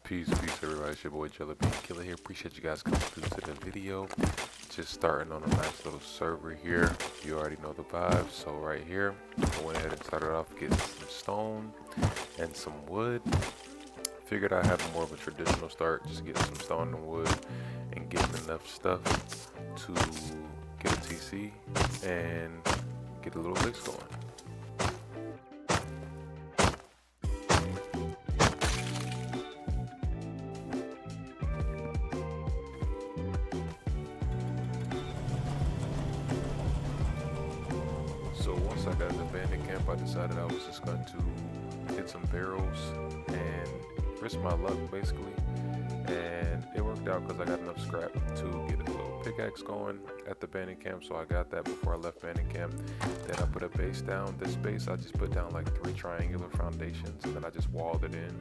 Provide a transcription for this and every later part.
Peace, everybody. It's your boy Jelly Bean Killer here. Appreciate you guys coming through to the video. Just starting on a nice little server here. You already know the vibes. So right here, I went ahead and started off getting some stone and some wood. Figured I'd have more of a traditional start, just getting some stone and wood and getting enough stuff to get a TC and get a little base going. So once I got an abandoned camp, I decided I was just going to get some barrels and risk my luck basically. And it worked out because I got enough scrap to get a little pickaxe going at the abandoned camp. So I got that before I left abandoned camp. Then I put a base down. This base I just put down like 3 triangular foundations, and then I just walled it in.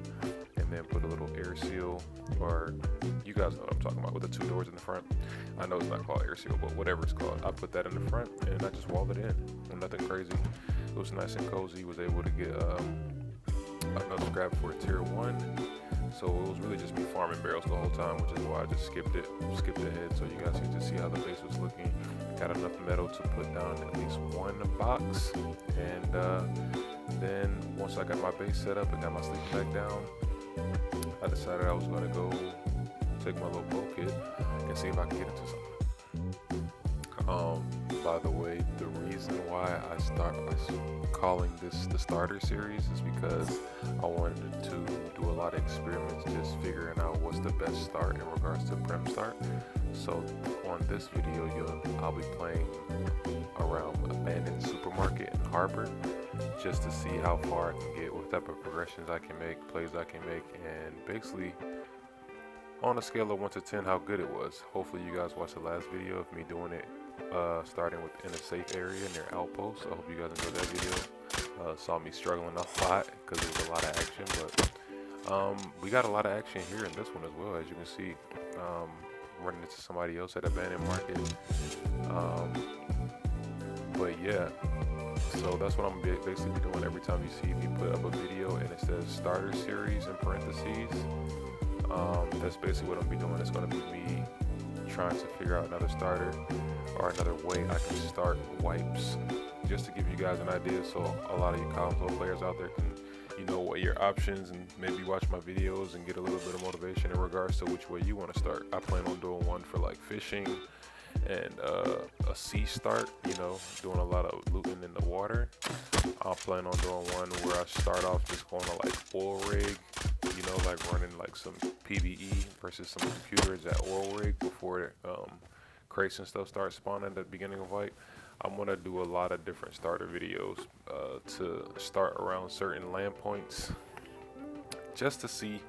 And then put a little air seal, or you guys know what I'm talking about, with the 2 doors in the front. I know it's not called air seal, but whatever it's called. I put that in the front and I just walled it in. Nothing crazy. It was nice and cozy. Was able to get enough scrap for a tier 1. So it was really just me farming barrels the whole time, which is why I just skipped ahead so you guys can just see how the base was looking. Got enough metal to put down at least 1 box, and then once I got my base set up and got my sleeping bag down, I decided I was going to go take my little bow kit and see if I can get into something. By the way, the reason why I start calling this the starter series is because I wanted to do a lot of experiments just figuring out what's the best start in regards to Prim start. So on this video, I'll be playing around Abandoned Supermarket and Harbor just to see how far I can get, what type of progressions I can make, plays I can make, and basically on a scale of 1 to 10 how good it was. Hopefully you guys watched the last video of me doing it starting in a safe area near outposts. I hope you guys enjoyed that video. Saw me struggling a lot because there was a lot of action, but we got a lot of action here in this one as well. As you can see, running into somebody else at Abandoned Market. But yeah, so that's what I'm basically doing every time you see me put up a video and it says starter series in parentheses. That's basically what I'm be doing. It's going to be me trying to figure out another starter or another way I can start wipes, just to give you guys an idea, so a lot of you console players out there can, what your options, and maybe watch my videos and get a little bit of motivation in regards to which way you want to start. I plan on doing one for like fishing and a sea start, doing a lot of looting in the water. I plan on doing one where I start off just going to like oil rig, like running like some PvE versus some computers at oil rig before crates and stuff start spawning at the beginning of wipe. I'm gonna do a lot of different starter videos to start around certain land points, just to see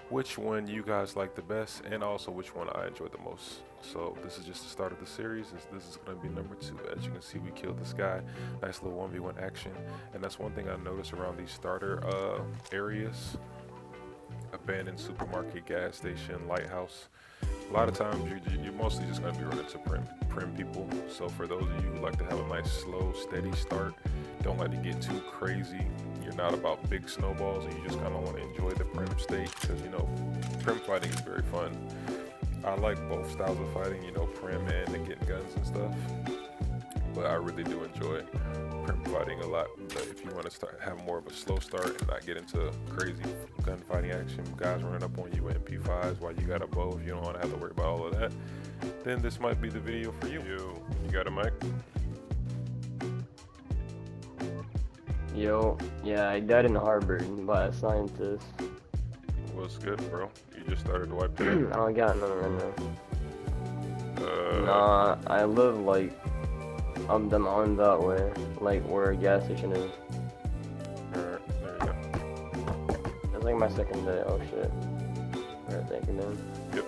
which one you guys like the best and also which one I enjoyed the most. So this is just the start of the series. This is going to be number 2. As you can see, we killed this guy. Nice little 1v1 action. And that's one thing I noticed around these starter areas: abandoned supermarket, gas station, lighthouse. A lot of times you're mostly just going to be running to prim people. So for those of you who like to have a nice slow steady start, don't like to get too crazy, you're not about big snowballs, and you just kind of want to enjoy the prim state, because prim fighting is very fun. I like both styles of fighting, prim and getting guns and stuff, but I really do enjoy prim fighting a lot. But if you want to have more of a slow start and not get into crazy gunfighting action, guys running up on you with MP5s while you got a bow, if you don't want to have to worry about all of that, then this might be the video for you. You got a mic? Yo, yeah, I died in Harbor by a scientist. What's good, bro? You just started to wipe today? I don't got none right now. Nah, I live like up them on that way, like where a gas station is. Alright, there you go. It's like my second day. Oh shit. Alright, thank you, man. Yep.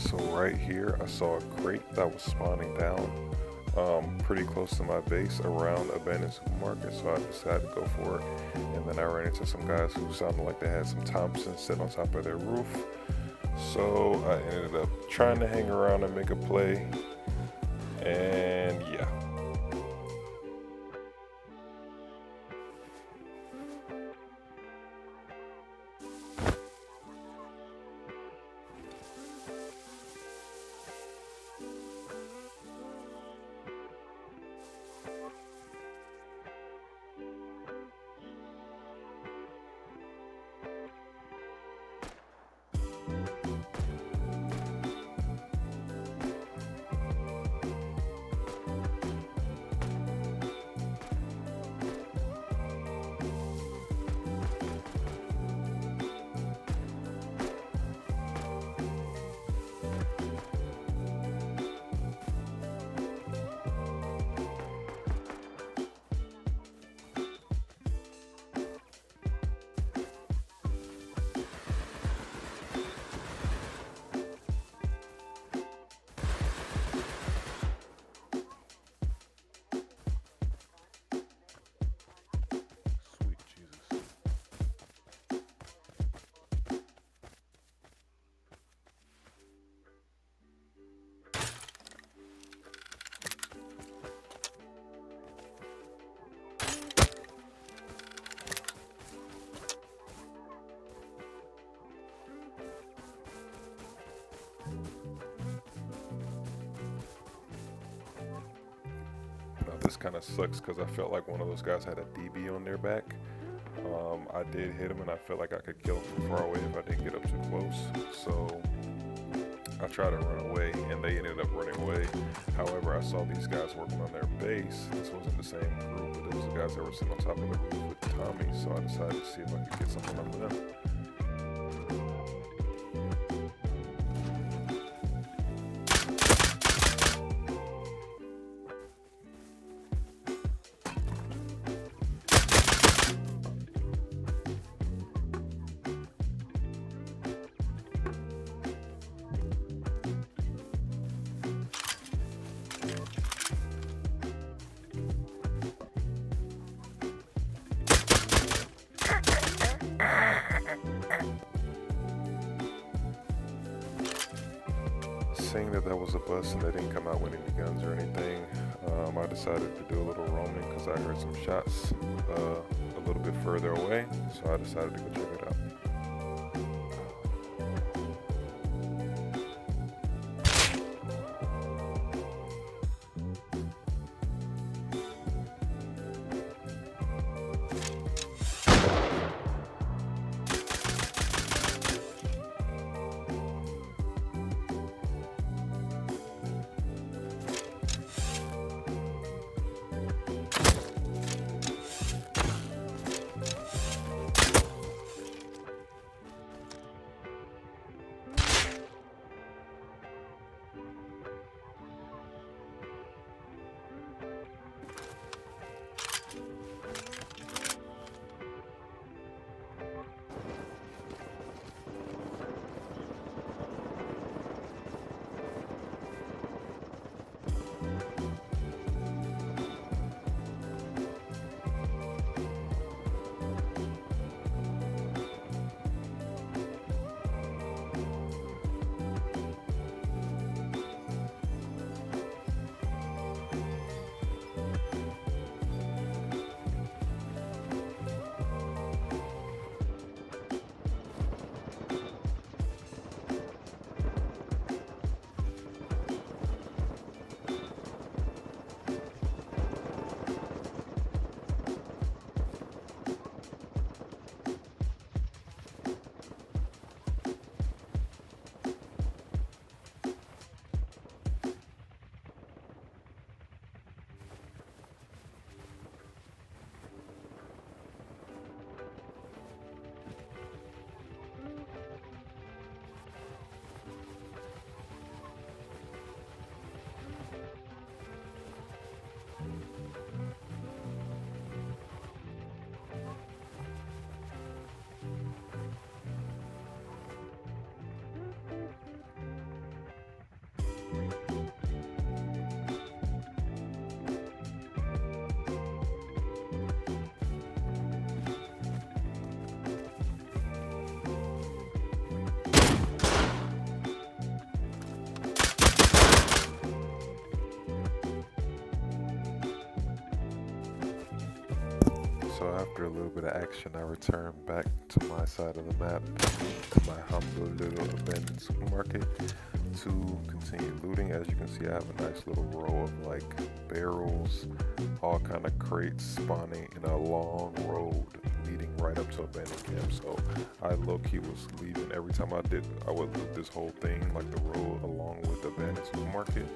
So right here, I saw a crate that was spawning down pretty close to my base around Abandoned Supermarket, so I decided to go for it. And then I ran into some guys who sounded like they had some Thompsons sitting on top of their roof. So I ended up trying to hang around and make a play. And yeah. this kind of sucks because I felt like one of those guys had a DB on their back. I did hit him, and I felt like I could kill him from far away if I didn't get up too close. So I tried to run away, and they ended up running away. However, I saw these guys working on their base. This wasn't the same group, but it was the guys that were sitting on top of the roof with Tommy. So I decided to see if I could get something out of them. Seeing that was a bus and they didn't come out with any guns or anything, I decided to do a little roaming because I heard some shots a little bit further away, so I decided to go check it out. So after a little bit of action, I returned back to my side of the map, to my humble little abandoned supermarket to continue looting. As you can see, I have a nice little row of like barrels, all kind of crates spawning in a long road leading right up to abandoned camp. So I low-key was leaving every time I would loot this whole thing, like the road along with the abandoned supermarket.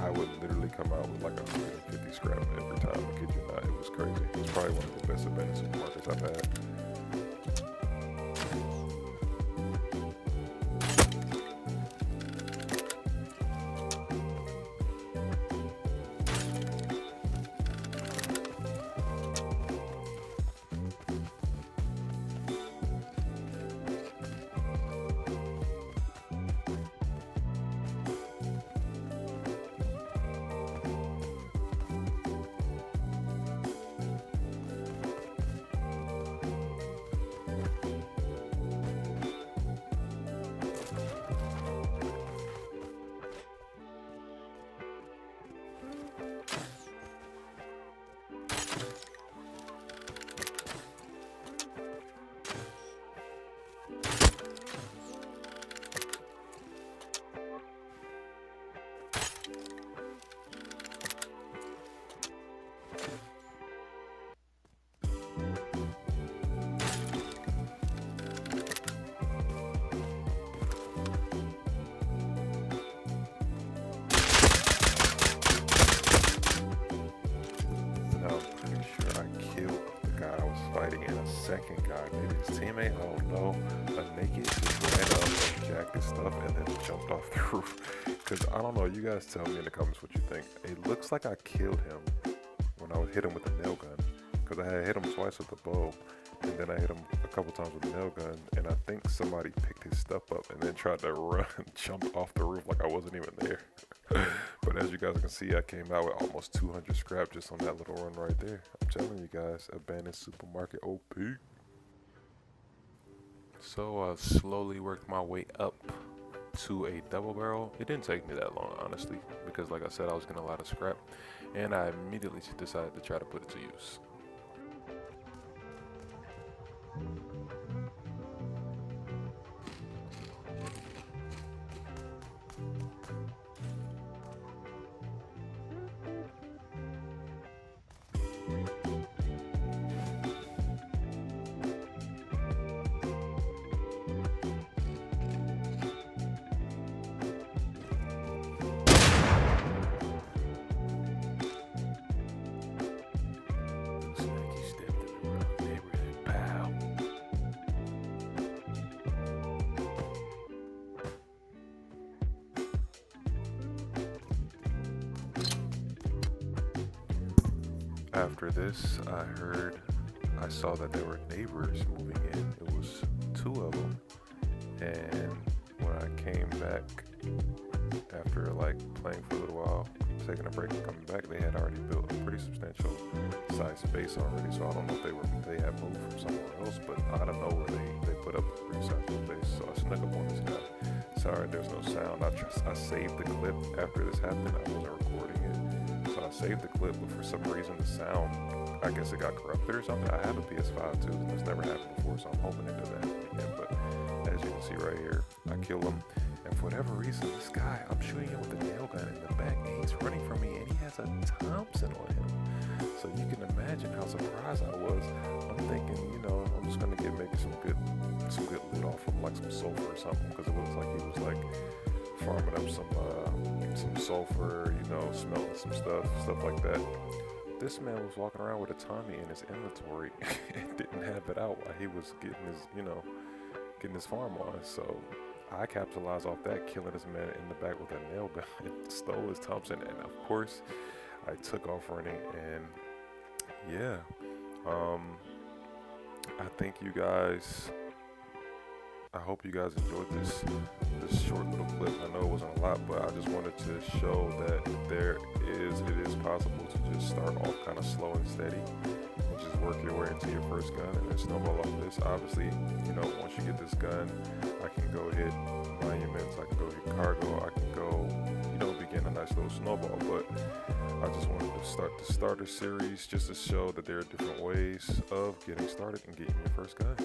I would literally come out with like 150 scrap every time. I kid you not, it was crazy. It was probably one of the best abandoned supermarkets I've had. second guy, maybe his teammate, I don't know, a naked just ran up and jacked his stuff and then jumped off the roof. Because I don't know, you guys tell me in the comments what you think. It looks like I killed him when I would hit him with a nail gun. Because I had hit him twice with the bow, and then I hit him a couple times with the nail gun, and I think somebody picked his stuff up and then tried to run, jumped off the roof like I wasn't even there. But as you guys can see, I came out with almost 200 scrap just on that little run right there. I'm telling you guys, abandoned supermarket OP. So I slowly worked my way up to a double barrel. It didn't take me that long, honestly, because like I said, I was getting a lot of scrap, and I immediately decided to try to put it to use. After this, I saw that there were neighbors moving in. It was 2 of them, and when I came back after like playing for a little while, taking a break and coming back, they had already built a pretty substantial size space already. So I don't know if they had moved from somewhere else, but out of nowhere they put up a pretty sizable space. So I snuck up on this guy. Sorry, there's no sound. I saved the clip after this happened. I wasn't recording it. So I saved the clip, but for some reason the sound, I guess it got corrupted or something. I have a PS5 too, and this never happened before, so I'm hoping it doesn't happen again. But as you can see right here, I kill him, and for whatever reason, this guy, I'm shooting him with a nail gun in the back, and he's running from me, and he has a Thompson on him. So you can imagine how surprised I was. I'm thinking, you know, I'm just gonna get maybe some good loot off him, like some sulfur or something, because it looks like he was like farming up some sulfur, you know, smelting some stuff like that. This man was walking around with a Tommy in his inventory and didn't have it out while he was getting his farm on. So I capitalized off that, killing this man in the back with a nail gun and stole his Thompson, and of course I took off running. And yeah, I hope you guys enjoyed this short little clip. I know it wasn't a lot, but I just wanted to show that it is possible to just start off kind of slow and steady and just work your way into your first gun and then snowball off this. Obviously, you know, once you get this gun, I can go hit monuments, I can go hit cargo, I can go, you know, begin a nice little snowball. But I just wanted to start the starter series just to show that there are different ways of getting started and getting your first gun.